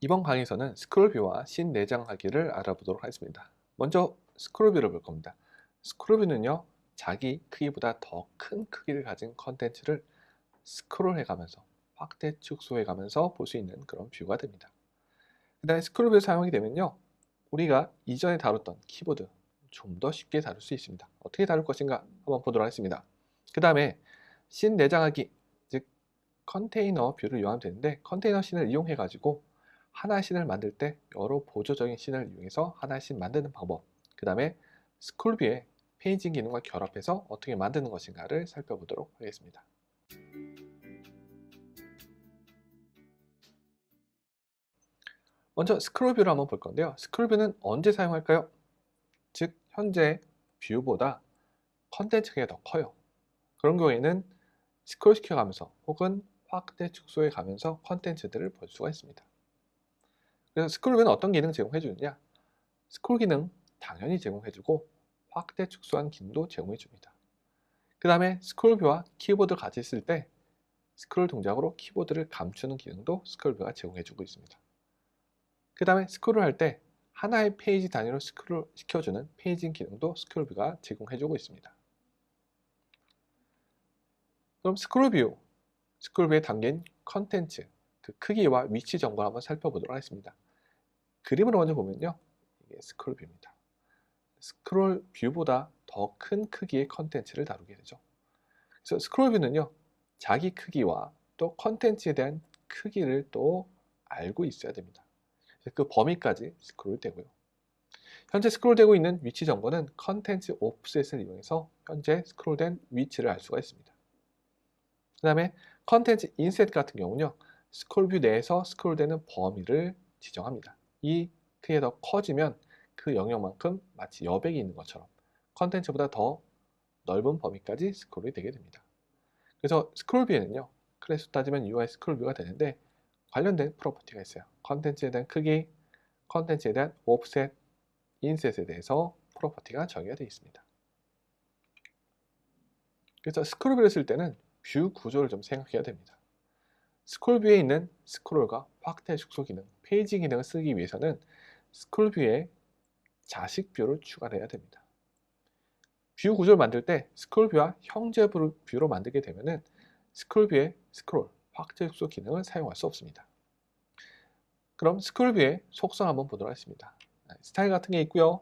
이번 강의에서는 스크롤 뷰와 신내장하기를 알아보도록 하겠습니다. 먼저 스크롤 뷰를 볼 겁니다. 스크롤 뷰는요, 자기 크기보다 더 큰 크기를 가진 컨텐츠를 스크롤해 가면서 확대 축소해 가면서 볼 수 있는 그런 뷰가 됩니다. 그 다음에 스크롤 뷰를 사용하게 되면요, 우리가 이전에 다뤘던 키보드 좀 더 쉽게 다룰 수 있습니다. 어떻게 다룰 것인가 한번 보도록 하겠습니다. 그 다음에 신내장하기, 즉 컨테이너 뷰를 이용하면 되는데, 컨테이너 씬을 이용해 가지고 하나의 씬을 만들 때 여러 보조적인 씬을 이용해서 하나의 씬 만드는 방법, 그 다음에 스크롤 뷰의 페이징 기능과 결합해서 어떻게 만드는 것인가를 살펴보도록 하겠습니다. 먼저 스크롤 뷰를 한번 볼 건데요. 스크롤 뷰는 언제 사용할까요? 즉 현재 뷰보다 컨텐츠 크기가 더 커요. 그런 경우에는 스크롤 시켜가면서 혹은 확대 축소해 가면서 컨텐츠들을 볼 수가 있습니다. 그래서 스크롤 뷰는 어떤 기능 제공해 주느냐? 스크롤 기능 당연히 제공해 주고 확대 축소한 기능도 제공해 줍니다. 그 다음에 스크롤 뷰와 키보드를 같이 쓸 때 스크롤 동작으로 키보드를 감추는 기능도 스크롤 뷰가 제공해 주고 있습니다. 그 다음에 스크롤 할 때 하나의 페이지 단위로 스크롤 시켜주는 페이징 기능도 스크롤 뷰가 제공해 주고 있습니다. 그럼 스크롤 뷰에 담긴 컨텐츠, 그 크기와 위치 정보를 한번 살펴보도록 하겠습니다. 그림을 먼저 보면요, 이게 스크롤 뷰입니다. 스크롤 뷰보다 더 큰 크기의 컨텐츠를 다루게 되죠. 그래서 스크롤 뷰는요, 자기 크기와 또 컨텐츠에 대한 크기를 또 알고 있어야 됩니다. 그 범위까지 스크롤 되고요. 현재 스크롤되고 있는 위치 정보는 컨텐츠 오프셋을 이용해서 현재 스크롤된 위치를 알 수가 있습니다. 그 다음에 컨텐츠 인셋 같은 경우는요, 스크롤 뷰 내에서 스크롤되는 범위를 지정합니다. 이 크기가 더 커지면 그 영역만큼 마치 여백이 있는 것처럼 컨텐츠보다 더 넓은 범위까지 스크롤이 되게 됩니다. 그래서 스크롤 뷰에는요, 클래스로 따지면 UI 스크롤 뷰가 되는데 관련된 프로퍼티가 있어요. 컨텐츠에 대한 크기, 컨텐츠에 대한 오프셋, 인셋에 대해서 프로퍼티가 정의가 되어 있습니다. 그래서 스크롤 뷰를 쓸 때는 뷰 구조를 좀 생각해야 됩니다. 스크롤 뷰에 있는 스크롤과 확대 축소 기능, 페이지 기능을 쓰기 위해서는 스크롤 뷰에 자식 뷰를 추가해야 됩니다. 뷰 구조를 만들 때 스크롤 뷰와 형제 뷰로 만들게 되면은 스크롤 뷰의 스크롤, 확대 축소 기능을 사용할 수 없습니다. 그럼 스크롤 뷰의 속성 한번 보도록 하겠습니다. 스타일 같은 게 있고요.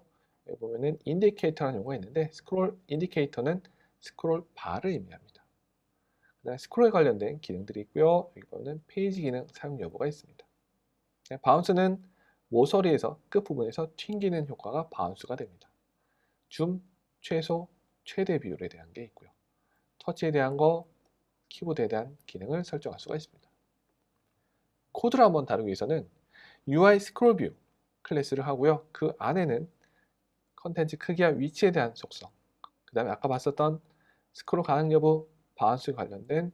여기 보면은 인디케이터라는 용어가 있는데, 스크롤 인디케이터는 스크롤 바를 의미합니다. 그다음에 스크롤에 관련된 기능들이 있고요. 여기 보면 페이지 기능 사용 여부가 있습니다. 바운스는 모서리에서 끝부분에서 튕기는 효과가 바운스가 됩니다. 줌, 최소, 최대 비율에 대한 게 있고요. 터치에 대한 거, 키보드에 대한 기능을 설정할 수가 있습니다. 코드를 한번 다루기 위해서는 UI 스크롤 뷰 클래스를 하고요. 그 안에는 컨텐츠 크기와 위치에 대한 속성, 그 다음에 아까 봤었던 스크롤 가능 여부, 바운스 관련된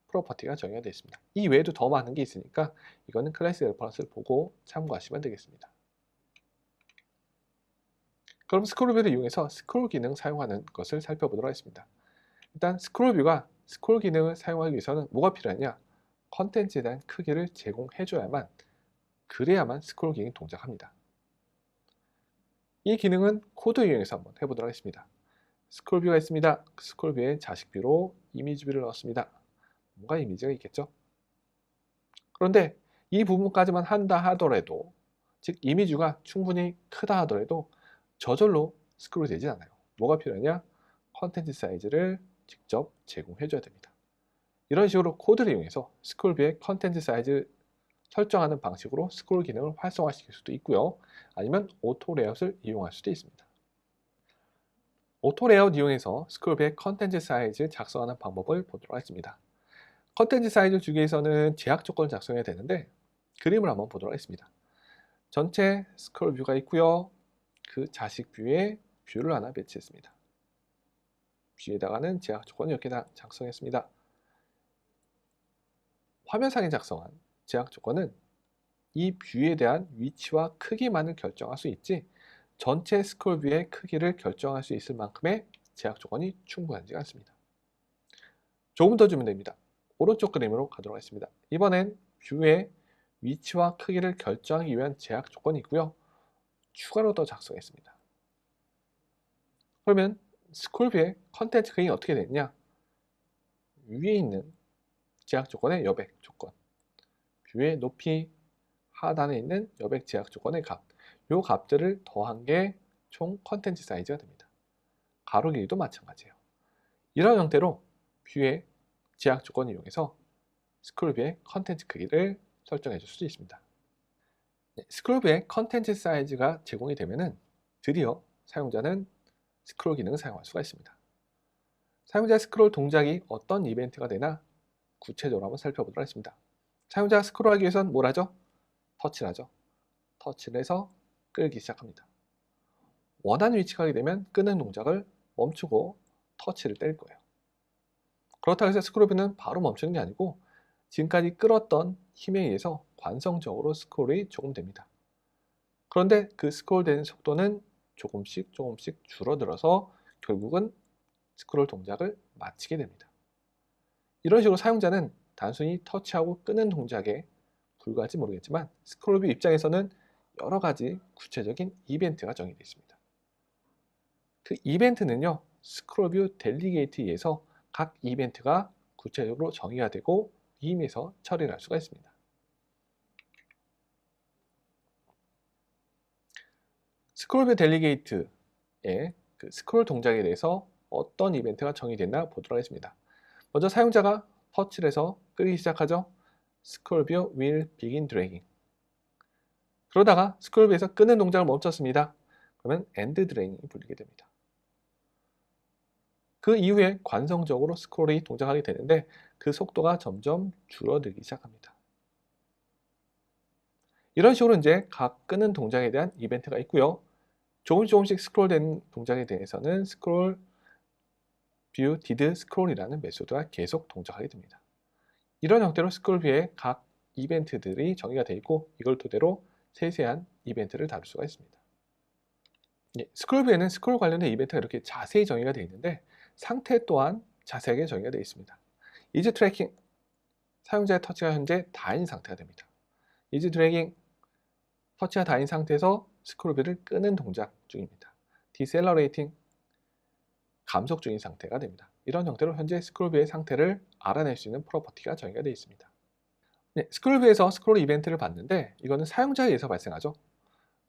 프로퍼티가 정의가 되어 있습니다. 이 외에도 더 많은 게 있으니까 이거는 클래스 레퍼런스를 보고 참고하시면 되겠습니다. 그럼 스크롤 뷰를 이용해서 스크롤 기능 사용하는 것을 살펴보도록 하겠습니다. 일단 스크롤 뷰가 스크롤 기능을 사용하기 위해서는 뭐가 필요하냐? 컨텐츠에 대한 크기를 제공해줘야만, 그래야만 스크롤 기능이 동작합니다. 이 기능은 코드 이용해서 한번 해보도록 하겠습니다. 스크롤 뷰가 있습니다. 스크롤 뷰에 자식 뷰로 이미지 뷰를 넣었습니다. 뭔가 이미지가 있겠죠? 그런데 이 부분까지만 한다 하더라도, 즉 이미지가 충분히 크다 하더라도 저절로 스크롤이 되지 않아요. 뭐가 필요하냐? 컨텐츠 사이즈를 직접 제공해 줘야 됩니다. 이런 식으로 코드를 이용해서 스크롤 뷰의 컨텐츠 사이즈 설정하는 방식으로 스크롤 기능을 활성화시킬 수도 있고요. 아니면 오토 레이아웃을 이용할 수도 있습니다. 오토 레이아웃 이용해서 스크롤 뷰의 컨텐츠 사이즈 작성하는 방법을 보도록 하겠습니다. 컨텐츠 사이즈를 주기 위해서는 제약 조건을 작성해야 되는데, 그림을 한번 보도록 하겠습니다. 전체 스크롤 뷰가 있고요. 그 자식 뷰에 뷰를 하나 배치했습니다. 뷰에다가는 제약 조건을 이렇게 작성했습니다. 화면상에 작성한 제약 조건은 이 뷰에 대한 위치와 크기만을 결정할 수 있지, 전체 스크롤 뷰의 크기를 결정할 수 있을 만큼의 제약 조건이 충분하지 않습니다. 조금 더 주면 됩니다. 오른쪽 그림으로 가도록 하겠습니다. 이번엔 뷰에 위치와 크기를 결정하기 위한 제약 조건이 있고요. 추가로 더 작성했습니다. 그러면 스크롤뷰의 컨텐츠 크기가 어떻게 됐냐? 위에 있는 제약 조건의 여백 조건, 뷰의 높이, 하단에 있는 여백 제약 조건의 값, 요 값들을 더한 게 총 컨텐츠 사이즈가 됩니다. 가로 길이도 마찬가지예요. 이런 형태로 뷰의 제약 조건을 이용해서 스크롤뷰의 컨텐츠 크기를 설정해 줄 수 있습니다. 스크롤뷰의 컨텐츠 사이즈가 제공이 되면은 드디어 사용자는 스크롤 기능을 사용할 수가 있습니다. 사용자 스크롤 동작이 어떤 이벤트가 되나 구체적으로 한번 살펴보도록 하겠습니다. 사용자가 스크롤하기 위해서는 뭘 하죠? 터치를 하죠. 터치를 해서 끌기 시작합니다. 원하는 위치가 하게 되면 끄는 동작을 멈추고 터치를 뗄 거예요. 그렇다고 해서 스크롤뷰는 바로 멈추는 게 아니고 지금까지 끌었던 힘에 의해서 관성적으로 스크롤이 조금 됩니다. 그런데 그 스크롤 되는 속도는 조금씩 줄어들어서 결국은 스크롤 동작을 마치게 됩니다. 이런 식으로 사용자는 단순히 터치하고 끄는 동작에 불과할지 모르겠지만 스크롤뷰 입장에서는 여러 가지 구체적인 이벤트가 정의되어 있습니다. 그 이벤트는요, 스크롤뷰 델리게이트에 의해서 각 이벤트가 구체적으로 정의가 되고 위임에서 처리를 할 수가 있습니다. 스크롤뷰 델리게이트의 그 스크롤 동작에 대해서 어떤 이벤트가 정의됐나 보도록 하겠습니다. 먼저 사용자가 터치를 해서 끄기 시작하죠. 스크롤뷰 will begin dragging. 그러다가 스크롤뷰에서 끄는 동작을 멈췄습니다. 그러면 end dragging이 불리게 됩니다. 그 이후에 관성적으로 스크롤이 동작하게 되는데 그 속도가 점점 줄어들기 시작합니다. 이런 식으로 이제 각 끄는 동작에 대한 이벤트가 있고요. 조금씩 스크롤되는 동작에 대해서는 스크롤 뷰 did scroll이라는 메소드가 계속 동작하게 됩니다. 이런 형태로 스크롤뷰의 각 이벤트들이 정의가 되어 있고 이걸 토대로 세세한 이벤트를 다룰 수가 있습니다. 스크롤뷰에는 스크롤 관련된 이벤트가 이렇게 자세히 정의가 되어 있는데 상태 또한 자세하게 정의가 되어 있습니다. 이즈 트래킹, 사용자의 터치가 현재 다인 상태가 됩니다. 이즈 드래깅, 터치가 다인 상태에서 스크롤뷰를 끄는 동작 중입니다. 디셀러레이팅, 감속 중인 상태가 됩니다. 이런 형태로 현재 스크롤뷰의 상태를 알아낼 수 있는 프로퍼티가 정의가 되어 있습니다. 스크롤뷰에서 스크롤 이벤트를 봤는데 이거는 사용자에 의해서 발생하죠.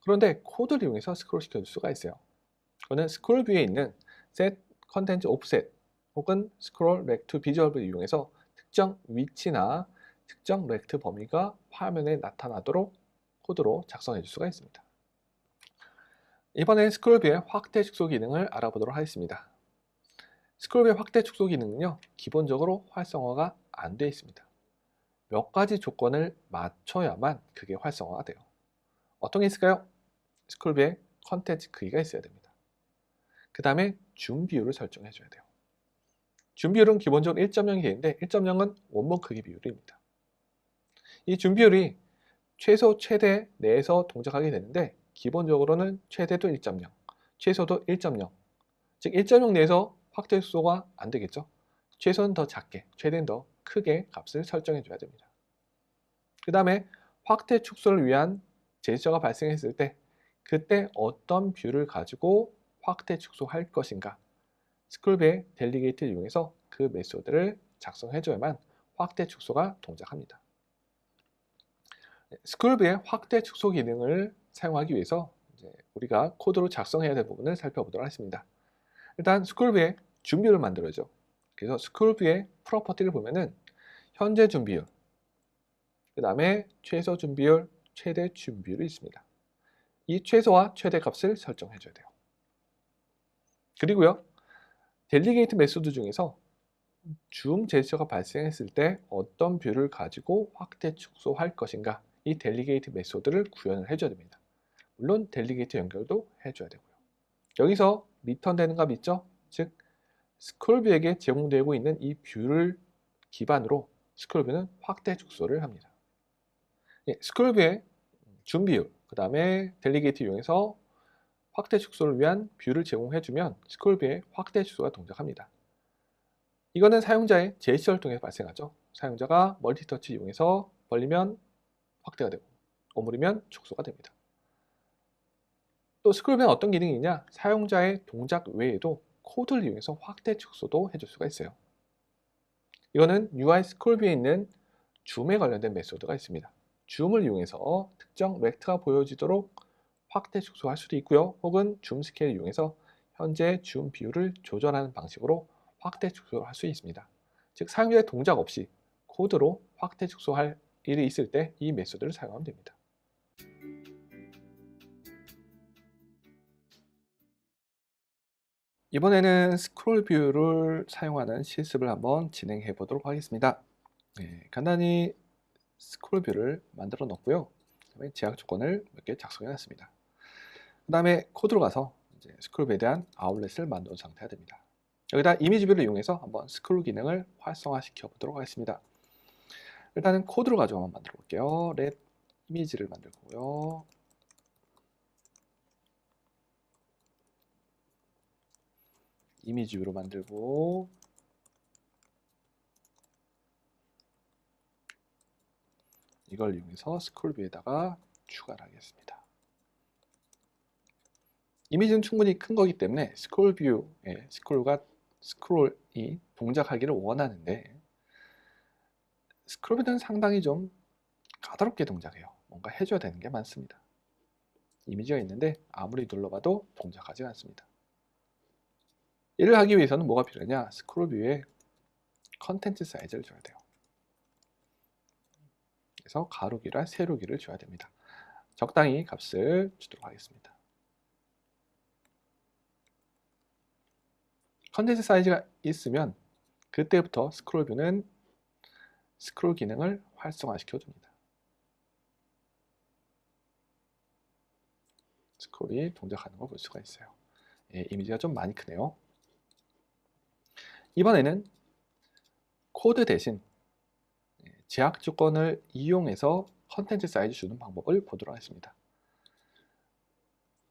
그런데 코드를 이용해서 스크롤 시켜줄 수가 있어요. 이거는 스크롤뷰에 있는 set content offset 혹은 scroll rect to visual을 이용해서 특정 위치나 특정 렉트 범위가 화면에 나타나도록 코드로 작성해 줄 수가 있습니다. 이번엔 스크롤뷰의 확대 축소 기능을 알아보도록 하겠습니다. 스크롤뷰의 확대 축소 기능은요, 기본적으로 활성화가 안 되어 있습니다. 몇 가지 조건을 맞춰야만 그게 활성화가 돼요. 어떤 게 있을까요? 스크롤뷰의 컨텐츠 크기가 있어야 됩니다. 그 다음에 줌 비율을 설정해 줘야 돼요. 줌 비율은 기본적으로 1.0이 되는데 1.0은 원본 크기 비율입니다. 이 줌 비율이 최소, 최대 내에서 동작하게 되는데 기본적으로는 최대도 1.0, 최소도 1.0, 즉 1.0 내에서 확대 축소가 안 되겠죠. 최소는 더 작게, 최대는 더 크게 값을 설정해 줘야 됩니다. 그 다음에 확대 축소를 위한 제스처가 발생했을 때 그때 어떤 뷰를 가지고 확대 축소할 것인가, 스크롤뷰의 델리게이트를 이용해서 그 메소드를 작성해 줘야만 확대 축소가 동작합니다. 스크롤뷰의 확대 축소 기능을 사용하기 위해서 우리가 코드로 작성해야 될 부분을 살펴보도록 하겠습니다. 일단 스크롤뷰의 줌 비율을 만들어야죠. 그래서 스크롤뷰의 프로퍼티를 보면은 현재 줌 비율, 그 다음에 최소 줌 비율, 최대 줌 비율이 있습니다. 이 최소와 최대 값을 설정해 줘야 돼요. 그리고요, 델리게이트 메소드 중에서 줌 제스처가 발생했을 때 어떤 뷰를 가지고 확대 축소할 것인가, 이 델리게이트 메소드를 구현을 해줘야 됩니다. 물론 델리게이트 연결도 해줘야 되고요. 여기서 리턴되는 값 있죠? 즉 스크롤뷰에게 제공되고 있는 이 뷰를 기반으로 스크롤뷰는 확대 축소를 합니다. 스크롤뷰의 줌 비율, 그 다음에 델리게이트 이용해서 확대 축소를 위한 뷰를 제공해주면 스크롤뷰의 확대 축소가 동작합니다. 이거는 사용자의 제스처를 통해서 발생하죠. 사용자가 멀티터치 이용해서 벌리면 확대가 되고 오므리면 축소가 됩니다. 또 스크롤뷰는 어떤 기능이 있냐? 사용자의 동작 외에도 코드를 이용해서 확대 축소도 해줄 수가 있어요. 이거는 UI 스크롤뷰에 있는 줌에 관련된 메소드가 있습니다. 줌을 이용해서 특정 렉트가 보여지도록 확대 축소할 수도 있고요. 혹은 줌 스케일을 이용해서 현재 줌 비율을 조절하는 방식으로 확대 축소를 할 수 있습니다. 즉 사용자의 동작 없이 코드로 확대 축소할 일이 있을 때 이 메소드를 사용하면 됩니다. 이번에는 스크롤 뷰를 사용하는 실습을 한번 진행해 보도록 하겠습니다. 네, 간단히 스크롤 뷰를 만들어 놓고요. 그다음에 제약 조건을 몇 개 작성해 놨습니다. 그 다음에 코드로 가서 이제 스크롤 뷰에 대한 아웃렛을 만든 상태가 됩니다. 여기다 이미지 뷰를 이용해서 한번 스크롤 기능을 활성화시켜 보도록 하겠습니다. 일단은 코드로 가지고 한번 만들어 볼게요. 렛 이미지를 만들 거고요. 이미지 뷰로 만들고 이걸 이용해서 스크롤 뷰에다가 추가를 하겠습니다. 이미지는 충분히 큰 거기 때문에 스크롤 뷰에 스크롤이 동작하기를 원하는데 스크롤 뷰는 상당히 좀 까다롭게 동작해요. 뭔가 해줘야 되는 게 많습니다. 이미지가 있는데 아무리 눌러봐도 동작하지 않습니다. 이를 하기 위해서는 뭐가 필요하냐? 스크롤 뷰에 컨텐츠 사이즈를 줘야 돼요. 그래서 가로기랑 세로기를 줘야 됩니다. 적당히 값을 주도록 하겠습니다. 컨텐츠 사이즈가 있으면 그때부터 스크롤 뷰는 스크롤 기능을 활성화시켜 줍니다. 스크롤이 동작하는 걸 볼 수가 있어요. 예, 이미지가 좀 많이 크네요. 이번에는 코드 대신 제약 조건을 이용해서 컨텐츠 사이즈 주는 방법을 보도록 하겠습니다.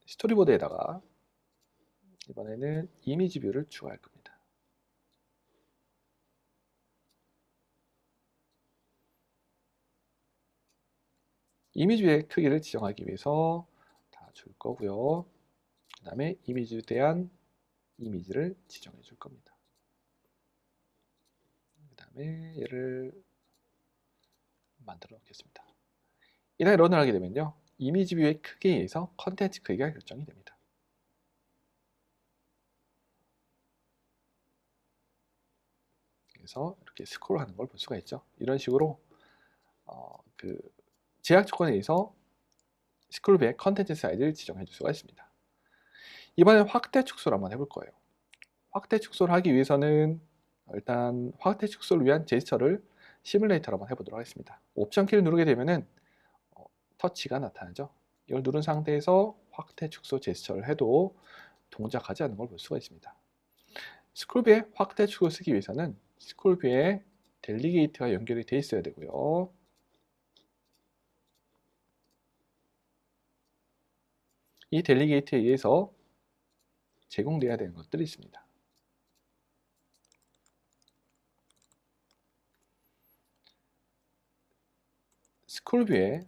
스토리보드에다가 이번에는 이미지 뷰를 추가할 겁니다. 이미지 뷰의 크기를 지정하기 위해서 다 줄 거고요. 그 다음에 이미지에 대한 이미지를 지정해 줄 겁니다. 그 다음에 얘를 만들어 놓겠습니다. 이날 런을 하게 되면요. 이미지 뷰의 크기에 의해서 컨텐츠 크기가 결정이 됩니다. 그래서 이렇게 스크롤하는 걸 볼 수가 있죠. 이런 식으로 그 제약 조건에 의해서 스크롤 뷰의 컨텐츠 사이즈를 지정해 줄 수가 있습니다. 이번엔 확대 축소를 한번 해볼 거예요. 확대 축소를 하기 위해서는 일단 확대 축소를 위한 제스처를 시뮬레이터로 한번 해보도록 하겠습니다. 옵션 키를 누르게 되면은 터치가 나타나죠. 이걸 누른 상태에서 확대 축소 제스처를 해도 동작하지 않는 걸 볼 수가 있습니다. 스크롤뷰에 확대 축소를 쓰기 위해서는 스크롤뷰에 델리게이트가 연결이 되어 있어야 되고요. 이 델리게이트에 의해서 제공되어야 되는 것들이 있습니다. 스크롤뷰에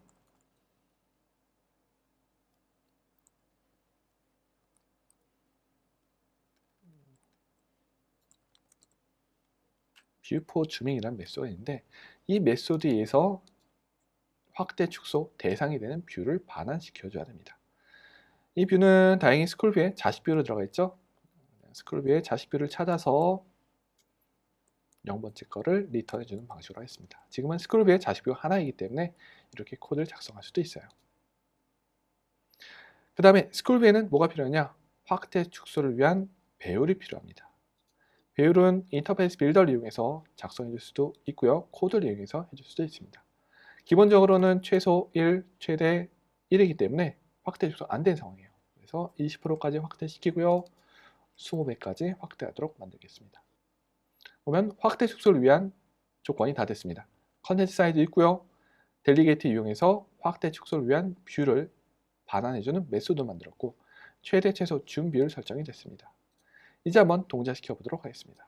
뷰포 줌밍이라는 메소드가 있는데 이 메소드에 의해서 확대 축소 대상이 되는 뷰를 반환시켜줘야 됩니다. 이 뷰는 다행히 스크롤뷰에 자식 뷰로 들어가 있죠. 스크롤뷰에 자식 뷰를 찾아서 0번째 거를 리턴해주는 방식으로 하겠습니다. 지금은 스크롤뷰에 자식 뷰 하나이기 때문에 이렇게 코드를 작성할 수도 있어요. 그 다음에 스크롤뷰에는 뭐가 필요하냐? 확대 축소를 위한 배열이 필요합니다. 배열은 인터페이스 빌더를 이용해서 작성해 줄 수도 있고요. 코드를 이용해서 해줄 수도 있습니다. 기본적으로는 최소 1, 최대 1이기 때문에 확대 축소 안 된 상황이에요. 그래서 20%까지 확대시키고요. 20배까지 확대하도록 만들겠습니다. 보면 확대 축소를 위한 조건이 다 됐습니다. 컨텐츠 사이즈 있고요. 델리게이트 이용해서 확대 축소를 위한 뷰를 반환해주는 메소드 만들었고 최대 최소 줌 비율 설정이 됐습니다. 이제 한번 동작시켜 보도록 하겠습니다.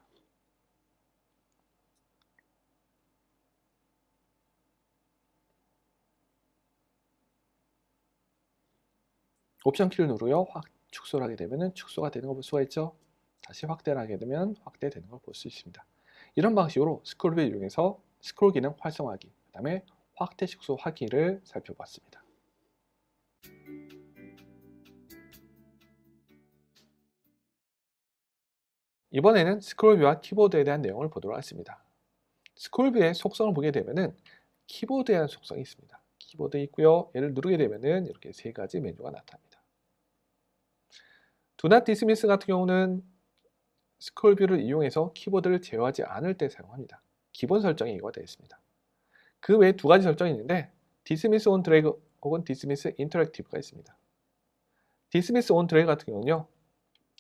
옵션 키를 누르고요. 축소를 하게 되면 축소가 되는 걸 볼 수가 있죠. 다시 확대를 하게 되면 확대되는 걸 볼 수 있습니다. 이런 방식으로 스크롤뷰를 이용해서 스크롤 기능 활성화하기, 그 다음에 확대 축소하기를 살펴봤습니다. 이번에는 스크롤뷰와 키보드에 대한 내용을 보도록 하겠습니다. 스크롤뷰의 속성을 보게 되면은 키보드에 대한 속성이 있습니다. 키보드 있고요. 얘를 누르게 되면은 이렇게 세 가지 메뉴가 나타납니다. Do not dismiss 같은 경우는 스크롤뷰를 이용해서 키보드를 제어하지 않을 때 사용합니다. 기본 설정이 이거가 되어 있습니다. 그 외에 두 가지 설정이 있는데 Dismiss on Drag 혹은 Dismiss Interactive가 있습니다. Dismiss on Drag 같은 경우는요.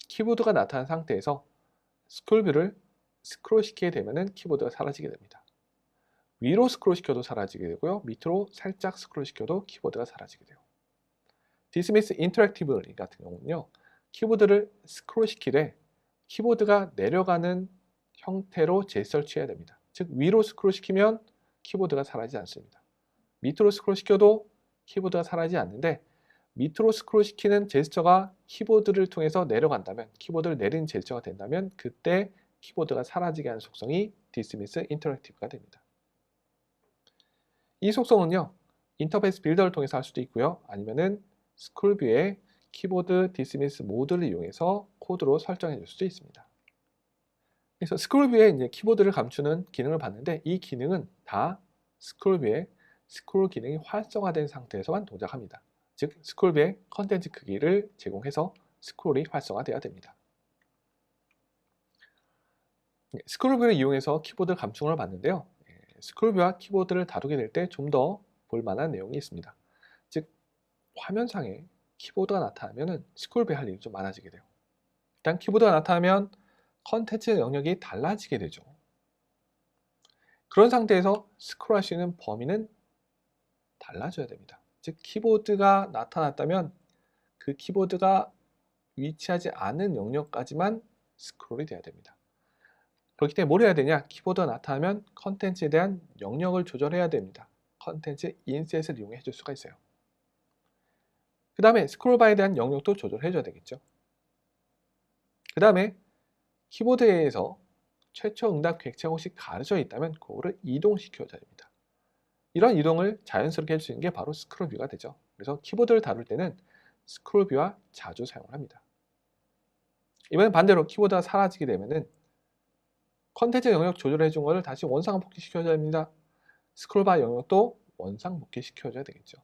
키보드가 나타난 상태에서 스크롤뷰를 스크롤 시키게 되면 키보드가 사라지게 됩니다. 위로 스크롤 시켜도 사라지게 되고요. 밑으로 살짝 스크롤 시켜도 키보드가 사라지게 돼요. Dismiss Interactive 같은 경우는요. 키보드를 스크롤 시키되 키보드가 내려가는 형태로 제스처를 취해야 됩니다. 즉 위로 스크롤 시키면 키보드가 사라지지 않습니다. 밑으로 스크롤 시켜도 키보드가 사라지지 않는데 밑으로 스크롤 시키는 제스처가 키보드를 통해서 내려간다면, 키보드를 내리는 제스처가 된다면 그때 키보드가 사라지게 하는 속성이 Dismiss Interactive가 됩니다. 이 속성은요. 인터페이스 빌더를 통해서 할 수도 있고요. 아니면은 스크롤뷰의 키보드 디스미스 모드를 이용해서 코드로 설정해 줄 수도 있습니다. 그래서 스크롤뷰에 이제 키보드를 감추는 기능을 봤는데 이 기능은 다 스크롤뷰의 스크롤 기능이 활성화된 상태에서만 동작합니다. 즉 스크롤뷰의 컨텐츠 크기를 제공해서 스크롤이 활성화되어야 됩니다. 스크롤뷰를 이용해서 키보드 감축을 봤는데요. 스크롤뷰와 키보드를 다루게 될 때 좀 더 볼만한 내용이 있습니다. 즉 화면상에 키보드가 나타나면 스크롤뷰 할 일이 좀 많아지게 돼요. 일단 키보드가 나타나면 컨텐츠 영역이 달라지게 되죠. 그런 상태에서 스크롤할 수 있는 범위는 달라져야 됩니다. 즉 키보드가 나타났다면 그 키보드가 위치하지 않은 영역까지만 스크롤이 돼야 됩니다. 그렇기 때문에 뭘 해야 되냐? 키보드가 나타나면 컨텐츠에 대한 영역을 조절해야 됩니다. 컨텐츠 인셋을 이용해 줄 수가 있어요. 그 다음에 스크롤바에 대한 영역도 조절해 줘야 되겠죠. 그 다음에 키보드에서 최초 응답 객체가 혹시 가려져 있다면 그거를 이동시켜 줘야 됩니다. 이런 이동을 자연스럽게 할 수 있는 게 바로 스크롤뷰가 되죠. 그래서 키보드를 다룰 때는 스크롤뷰와 자주 사용을 합니다. 이번엔 반대로 키보드가 사라지게 되면은 컨텐츠 영역 조절해 준 거를 다시 원상 복귀시켜 줘야 됩니다. 스크롤바 영역도 원상 복귀시켜 줘야 되겠죠.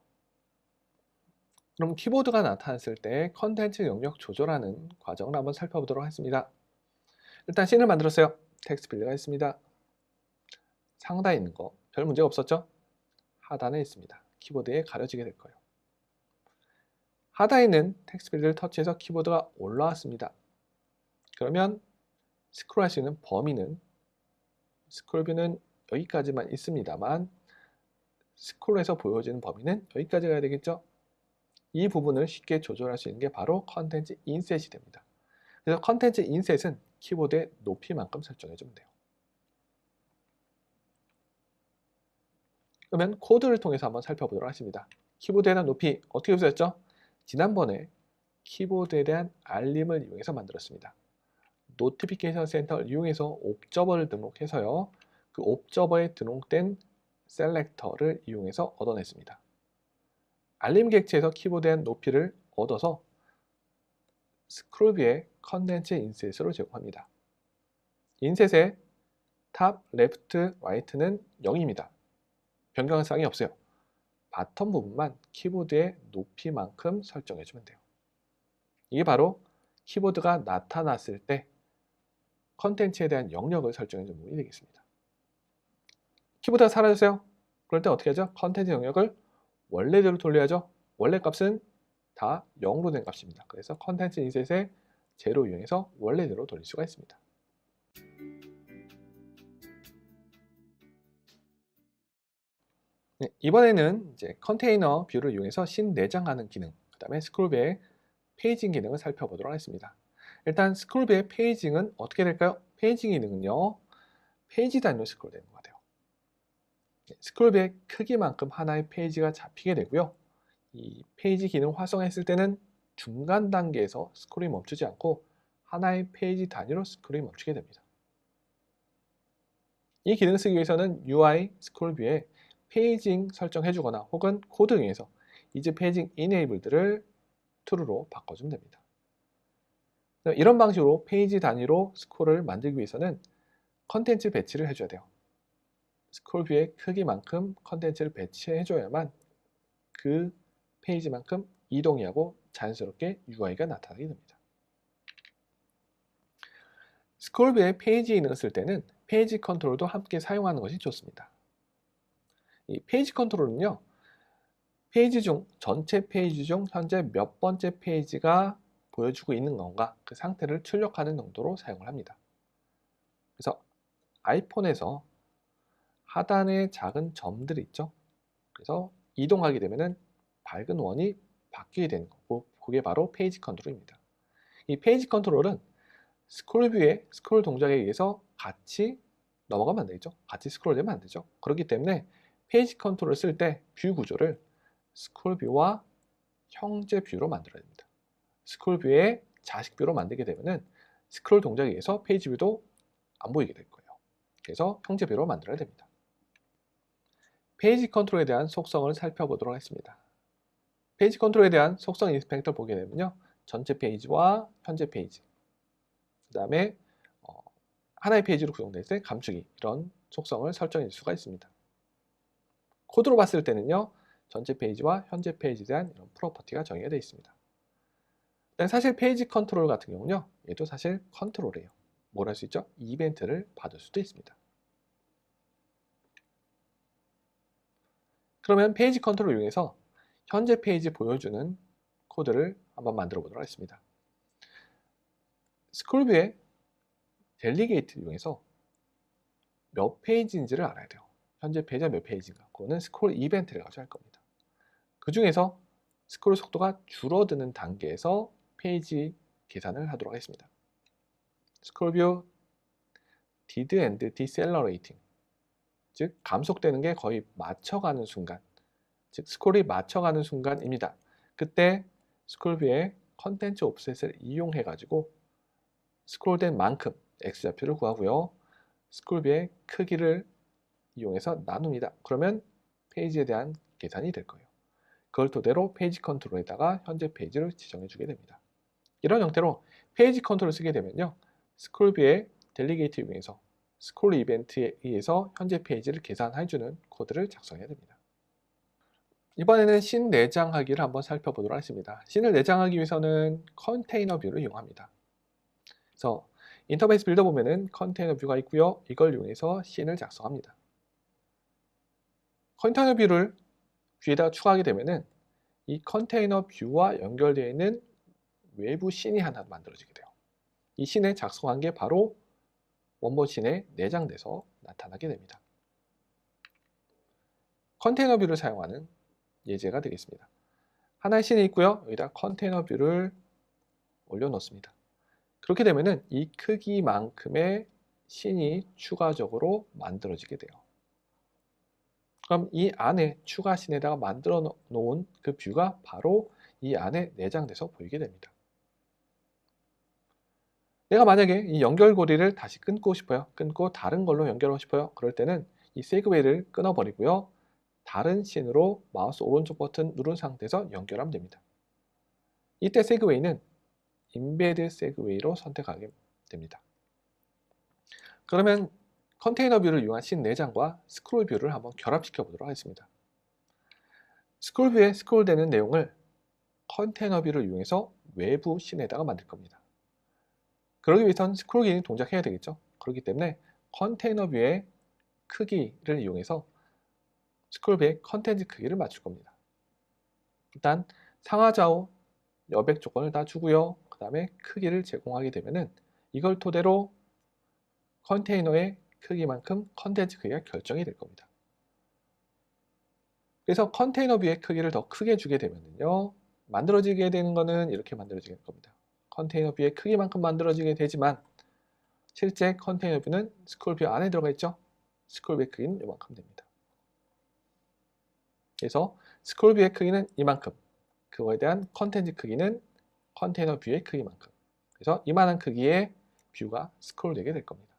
그럼 키보드가 나타났을 때 컨텐츠 영역 조절하는 과정을 한번 살펴보도록 하겠습니다. 일단 씬을 만들었어요. 텍스트 필드가 있습니다. 상단에 있는 거 별 문제가 없었죠? 하단에 있습니다. 키보드에 가려지게 될 거예요. 하단에 있는 텍스트 필드를 터치해서 키보드가 올라왔습니다. 그러면 스크롤할 수 있는 범위는 스크롤뷰는 여기까지만 있습니다만 스크롤해서 보여지는 범위는 여기까지 가야 되겠죠? 이 부분을 쉽게 조절할 수 있는 게 바로 컨텐츠 인셋이 됩니다. 그래서 컨텐츠 인셋은 키보드의 높이만큼 설정해 주면 돼요. 그러면 코드를 통해서 한번 살펴보도록 하겠습니다. 키보드에 대한 높이 어떻게 구했죠? 지난번에 키보드에 대한 알림을 이용해서 만들었습니다. 노티피케이션 센터를 이용해서 옵저버를 등록해서요. 그 옵저버에 등록된 셀렉터를 이용해서 얻어냈습니다. 알림 객체에서 키보드에 대한 높이를 얻어서 스크롤뷰의 컨텐츠 인셋으로 제공합니다. 인셋의 탑, 레프트, 라이트는 0입니다. 변경할 사항이 없어요. 바텀 부분만 키보드의 높이만큼 설정해주면 돼요. 이게 바로 키보드가 나타났을 때 컨텐츠에 대한 영역을 설정해주는 부분이 되겠습니다. 키보드가 사라졌어요. 그럴 때 어떻게 하죠? 컨텐츠 영역을 원래대로 돌려야죠. 원래 값은 다 0으로 된 값입니다. 그래서 컨텐츠 인셋의 제로 이용해서 원래대로 돌릴 수가 있습니다. 네, 이번에는 이제 컨테이너 뷰를 이용해서 신내장하는 기능, 그 다음에 스크롤뷰의 페이징 기능을 살펴보도록 하겠습니다. 일단 스크롤뷰의 페이징은 어떻게 될까요? 페이징 기능은요, 페이지 단위로 스크롤되는 것 같아요. 스크롤뷰의 크기만큼 하나의 페이지가 잡히게 되고요. 이 페이지 기능 활성화했을 때는 중간 단계에서 스크롤이 멈추지 않고 하나의 페이지 단위로 스크롤이 멈추게 됩니다. 이 기능을 쓰기 위해서는 UI 스크롤 뷰에 페이징 설정해주거나 혹은 코드 중에서 이제 페이징 이네이블드를 true로 바꿔주면 됩니다. 이런 방식으로 페이지 단위로 스크롤을 만들기 위해서는 컨텐츠 배치를 해줘야 돼요. 스크롤 뷰의 크기만큼 컨텐츠를 배치해줘야만 그 페이지만큼 이동이 하고 자연스럽게 UI가 나타나게 됩니다. 스크롤 뷰의 페이지 기능을 쓸 때는 페이지 컨트롤도 함께 사용하는 것이 좋습니다. 이 페이지 컨트롤은요, 전체 페이지 중 현재 몇 번째 페이지가 보여주고 있는 건가 그 상태를 출력하는 정도로 사용을 합니다. 그래서 아이폰에서 하단에 작은 점들이 있죠. 그래서 이동하게 되면은 밝은 원이 바뀌게 되는 거고 그게 바로 페이지 컨트롤입니다. 이 페이지 컨트롤은 스크롤 뷰의 스크롤 동작에 의해서 같이 넘어가면 안 되죠. 같이 스크롤 되면 안 되죠. 그렇기 때문에 페이지 컨트롤을 쓸 때 뷰 구조를 스크롤 뷰와 형제 뷰로 만들어야 됩니다. 스크롤 뷰의 자식 뷰로 만들게 되면은 스크롤 동작에 의해서 페이지 뷰도 안 보이게 될 거예요. 그래서 형제 뷰로 만들어야 됩니다. 페이지 컨트롤에 대한 속성을 살펴보도록 하겠습니다. 페이지 컨트롤에 대한 속성 인스펙터 보게 되면요. 전체 페이지와 현재 페이지, 그 다음에 하나의 페이지로 구성될 때 감추기, 이런 속성을 설정해 줄 수가 있습니다. 코드로 봤을 때는요. 전체 페이지와 현재 페이지에 대한 이런 프로퍼티가 정의가 되어 있습니다. 사실 페이지 컨트롤 같은 경우는요. 얘도 사실 컨트롤이에요. 뭘 할 수 있죠? 이벤트를 받을 수도 있습니다. 그러면 페이지 컨트롤을 이용해서 현재 페이지 보여주는 코드를 한번 만들어 보도록 하겠습니다. 스크롤 뷰의 델리게이트를 이용해서 몇 페이지인지를 알아야 돼요. 현재 페이지가 몇 페이지인가. 그거는 스크롤 이벤트를 가지고 할 겁니다. 그 중에서 스크롤 속도가 줄어드는 단계에서 페이지 계산을 하도록 하겠습니다. 스크롤 뷰 did and decelerating, 즉 감속되는 게 거의 맞춰가는 순간, 즉 스크롤이 맞춰가는 순간입니다. 그때 스크롤 뷰의 컨텐츠 옵셋을 이용해 가지고 스크롤된 만큼 X좌표를 구하고요. 스크롤 뷰의 크기를 이용해서 나눕니다. 그러면 페이지에 대한 계산이 될 거예요. 그걸 토대로 페이지 컨트롤에다가 현재 페이지를 지정해 주게 됩니다. 이런 형태로 페이지 컨트롤을 쓰게 되면요. 스크롤 뷰의 델리게이트 이용해서 스크롤 이벤트에 의해서 현재 페이지를 계산해 주는 코드를 작성해야 됩니다. 이번에는 씬 내장하기를 한번 살펴보도록 하겠습니다. 씬을 내장하기 위해서는 컨테이너 뷰를 이용합니다. 그래서 인터페이스 빌더 보면은 컨테이너 뷰가 있고요. 이걸 이용해서 씬을 작성합니다. 컨테이너 뷰를 뷰에다가 추가하게 되면은 이 컨테이너 뷰와 연결되어 있는 외부 씬이 하나 만들어지게 돼요. 이 씬을 작성한 게 바로 원본 씬에 내장돼서 나타나게 됩니다. 컨테이너 뷰를 사용하는 예제가 되겠습니다. 하나의 씬이 있고요. 여기다 컨테이너 뷰를 올려놓습니다. 그렇게 되면은 이 크기만큼의 씬이 추가적으로 만들어지게 돼요. 그럼 이 안에 추가 씬에다가 만들어 놓은 그 뷰가 바로 이 안에 내장돼서 보이게 됩니다. 내가 만약에 이 연결고리를 다시 끊고 싶어요. 끊고 다른 걸로 연결하고 싶어요. 그럴 때는 이 세그웨이를 끊어버리고요. 다른 씬으로 마우스 오른쪽 버튼 누른 상태에서 연결하면 됩니다. 이때 세그웨이는 인베드 세그웨이로 선택하게 됩니다. 그러면 컨테이너 뷰를 이용한 씬 내장과 스크롤 뷰를 한번 결합시켜 보도록 하겠습니다. 스크롤 뷰에 스크롤되는 내용을 컨테이너 뷰를 이용해서 외부 씬에다가 만들 겁니다. 그러기 위해선 스크롤 기능이 동작해야 되겠죠. 그렇기 때문에 컨테이너 뷰의 크기를 이용해서 스크롤 뷰의 컨텐츠 크기를 맞출 겁니다. 일단 상하좌우 여백 조건을 다 주고요. 그 다음에 크기를 제공하게 되면은 이걸 토대로 컨테이너의 크기만큼 컨텐츠 크기가 결정이 될 겁니다. 그래서 컨테이너 뷰의 크기를 더 크게 주게 되면요. 만들어지게 되는 거는 이렇게 만들어지게 될 겁니다. 컨테이너 뷰의 크기만큼 만들어지게 되지만 실제 컨테이너 뷰는 스크롤 뷰 안에 들어가 있죠. 스크롤 뷰의 크기는 이만큼 됩니다. 그래서 스크롤 뷰의 크기는 이만큼, 그거에 대한 컨텐츠 크기는 컨테이너 뷰의 크기만큼. 그래서 이만한 크기의 뷰가 스크롤되게 될 겁니다.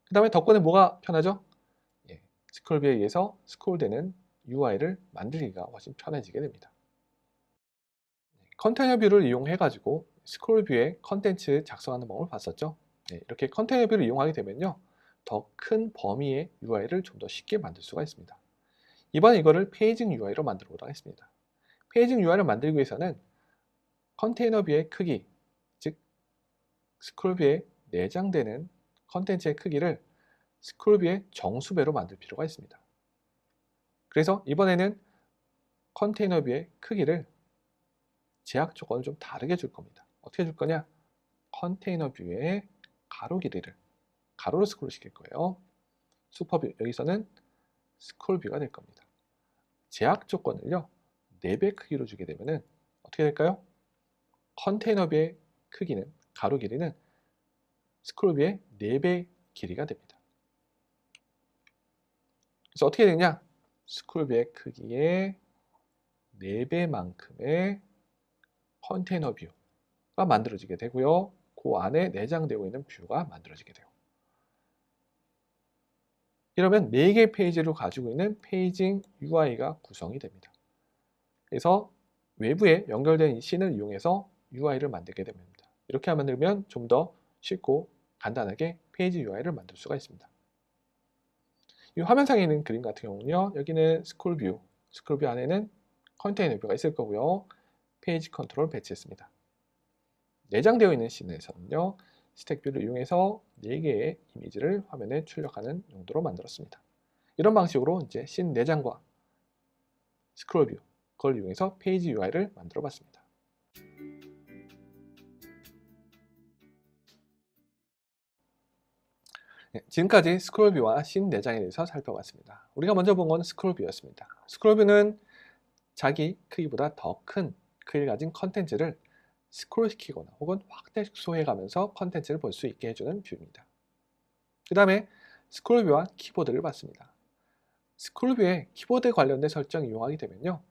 그 다음에 덕분에 뭐가 편하죠? 예, 스크롤 뷰에 의해서 스크롤되는 UI를 만들기가 훨씬 편해지게 됩니다. 컨테이너 뷰를 이용해 가지고 스크롤 뷰에 컨텐츠 작성하는 방법을 봤었죠. 네, 이렇게 컨테이너 뷰를 이용하게 되면요, 더 큰 범위의 UI를 좀 더 쉽게 만들 수가 있습니다. 이번에 이거를 페이징 UI로 만들어 보도록 하겠습니다. 페이징 UI를 만들기 위해서는 컨테이너 뷰의 크기, 즉 스크롤 뷰에 내장되는 컨텐츠의 크기를 스크롤 뷰의 정수배로 만들 필요가 있습니다. 그래서 이번에는 컨테이너 뷰의 크기를 제약 조건을 좀 다르게 줄 겁니다. 어떻게 줄 거냐? 컨테이너 뷰의 가로 길이를 가로로 스크롤 시킬 거예요. 슈퍼뷰, 여기서는 스크롤 뷰가 될 겁니다. 제약 조건을요, 4배 크기로 주게 되면은 어떻게 될까요? 컨테이너 뷰의 크기는, 가로 길이는 스크롤 뷰의 4배 길이가 됩니다. 그래서 어떻게 되냐? 스크롤 뷰의 크기의 4배만큼의 컨테이너 뷰가 만들어지게 되고요. 그 안에 내장되고 있는 뷰가 만들어지게 돼요. 이러면 4개 페이지를 가지고 있는 페이징 UI가 구성이 됩니다. 그래서 외부에 연결된 이 씬을 이용해서 UI를 만들게 됩니다. 이렇게 만들면 좀 더 쉽고 간단하게 페이지 UI를 만들 수가 있습니다. 이 화면상에 있는 그림 같은 경우는요, 여기는 스크롤 뷰 안에는 컨테이너 뷰가 있을 거고요. 페이지 컨트롤 배치했습니다. 내장되어 있는 씬에서는요, 스택 뷰를 이용해서 4개의 이미지를 화면에 출력하는 용도로 만들었습니다. 이런 방식으로 이제 씬 내장과 스크롤 뷰, 그걸 이용해서 페이지 UI를 만들어 봤습니다. 네, 지금까지 스크롤 뷰와 씬 내장에 대해서 살펴봤습니다. 우리가 먼저 본 건 스크롤 뷰였습니다. 스크롤 뷰는 자기 크기보다 더 큰 크기를 가진 컨텐츠를 스크롤 시키거나 혹은 확대 축소해 가면서 컨텐츠를 볼 수 있게 해주는 뷰입니다. 그 다음에 스크롤 뷰와 키보드를 봤습니다. 스크롤 뷰에 키보드 관련된 설정 이용하게 되면요,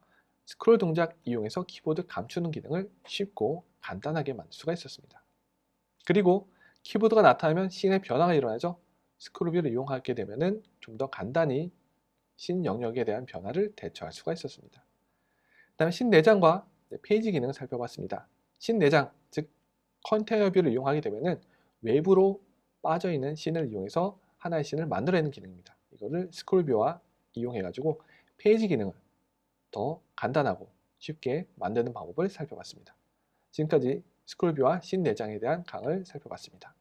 스크롤 동작 이용해서 키보드 감추는 기능을 쉽고 간단하게 만들 수가 있었습니다. 그리고 키보드가 나타나면 씬의 변화가 일어나죠. 스크롤 뷰를 이용하게 되면 좀 더 간단히 씬 영역에 대한 변화를 대처할 수가 있었습니다. 그 다음에 씬 내장과 페이지 기능을 살펴봤습니다. 씬 내장, 즉 컨테이너 뷰를 이용하게 되면 외부로 빠져있는 씬을 이용해서 하나의 씬을 만들어내는 기능입니다. 이거를 스크롤 뷰와 이용해 가지고 페이지 기능을 더 간단하고 쉽게 만드는 방법을 살펴봤습니다. 지금까지 스크롤 뷰와 씬 내장에 대한 강의를 살펴봤습니다.